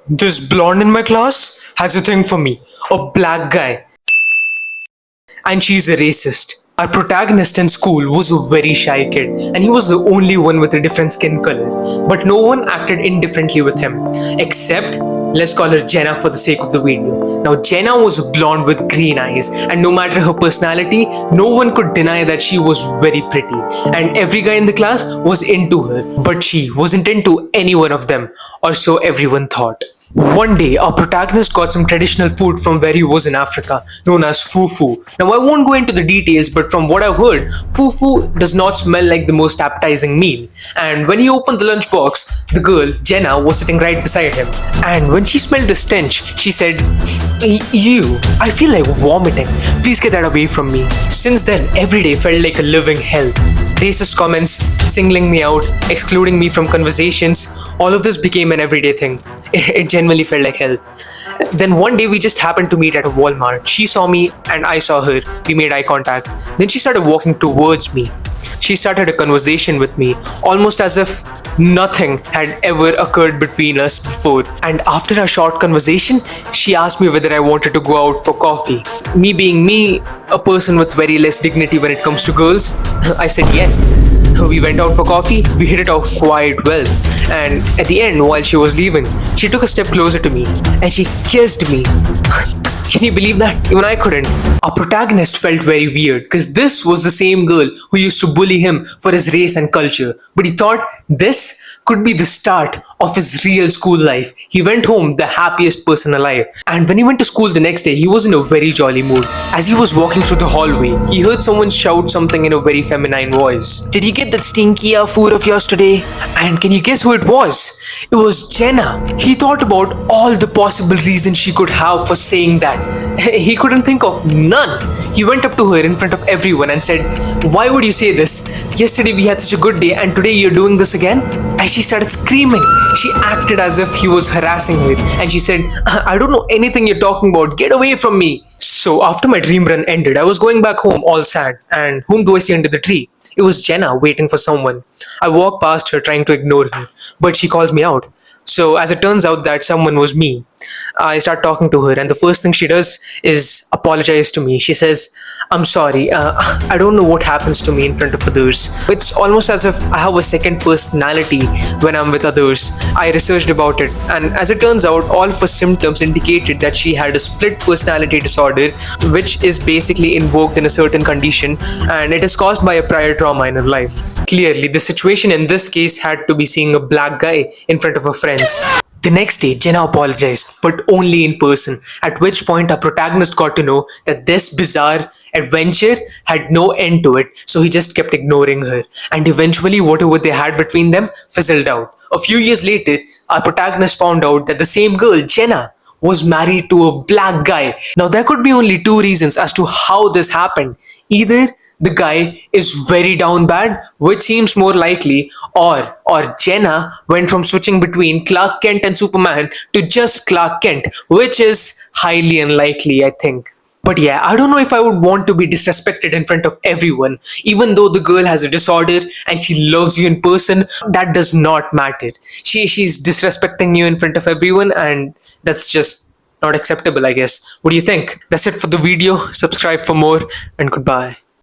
This blonde in my class has a thing for me, a black guy, and she's a racist. Our protagonist in school was a very shy kid, and he was the only one with a different skin color. But no one acted indifferently with him, except let's call her Jenna for the sake of the video. Now, Jenna was blonde with green eyes, and no matter her personality, no one could deny that she was very pretty. And every guy in the class was into her, but she wasn't into any one of them, or so everyone thought. One day, our protagonist got some traditional food from where he was in Africa, known as fufu. Now, I won't go into the details, but from what I've heard, fufu does not smell like the most appetizing meal. And when he opened the lunchbox, the girl, Jenna, was sitting right beside him. And when she smelled the stench, she said, Ew, I feel like vomiting. Please get that away from me. Since then, every day felt like a living hell. Racist comments, singling me out, excluding me from conversations, all of this became an everyday thing. It genuinely felt like hell. Then one day we just happened to meet at a Walmart. She saw me and I saw her. We made eye contact. Then she started walking towards me. She started a conversation with me, almost as if nothing had ever occurred between us before. And after a short conversation, she asked me whether I wanted to go out for coffee. Me being me, a person with very less dignity when it comes to girls, I said yes. We went out for coffee, we hit it off quite well. And at the end, while she was leaving, she took a step closer to me and she kissed me. Can you believe that? Even I couldn't. Our protagonist felt very weird because this was the same girl who used to bully him for his race and culture. But he thought this could be the start of his real school life. He went home the happiest person alive. And when he went to school the next day, he was in a very jolly mood. As he was walking through the hallway, he heard someone shout something in a very feminine voice. Did you get that stinky food of yours today? And can you guess who it was? It was Jenna. He thought about all the possible reasons she could have for saying that. He couldn't think of none. He went up to her in front of everyone and said, "Why would you say this? Yesterday we had such a good day and today you're doing this again?" And she started screaming. She acted as if he was harassing her and she said, "I don't know anything you're talking about. Get away from me." So after my dream run ended, I was going back home all sad. And whom do I see under the tree? It was Jenna waiting for someone. I walked past her trying to ignore her, but she calls me out. So as it turns out that someone was me, I start talking to her and the first thing she does is apologize to me. She says, "I'm sorry, I don't know what happens to me in front of others. It's almost as if I have a second personality when I'm with others." I researched about it and as it turns out, all of her symptoms indicated that she had a split personality disorder, which is basically invoked in a certain condition and it is caused by a prior trauma in her life. Clearly, the situation in this case had to be seeing a black guy in front of her friends. The next day, Jenna apologized, but only in person, at which point our protagonist got to know that this bizarre adventure had no end to it, so he just kept ignoring her. And eventually, whatever they had between them fizzled out. A few years later, our protagonist found out that the same girl, Jenna, was married to a black guy. Now, there could be only two reasons as to how this happened. Either the guy is very down bad, which seems more likely, or Jenna went from switching between Clark Kent and Superman to just Clark Kent, which is highly unlikely, I think. But yeah, I don't know if I would want to be disrespected in front of everyone. Even though the girl has a disorder and she loves you in person, that does not matter. She's disrespecting you in front of everyone and that's just not acceptable, I guess. What do you think? That's it for the video. Subscribe for more and goodbye.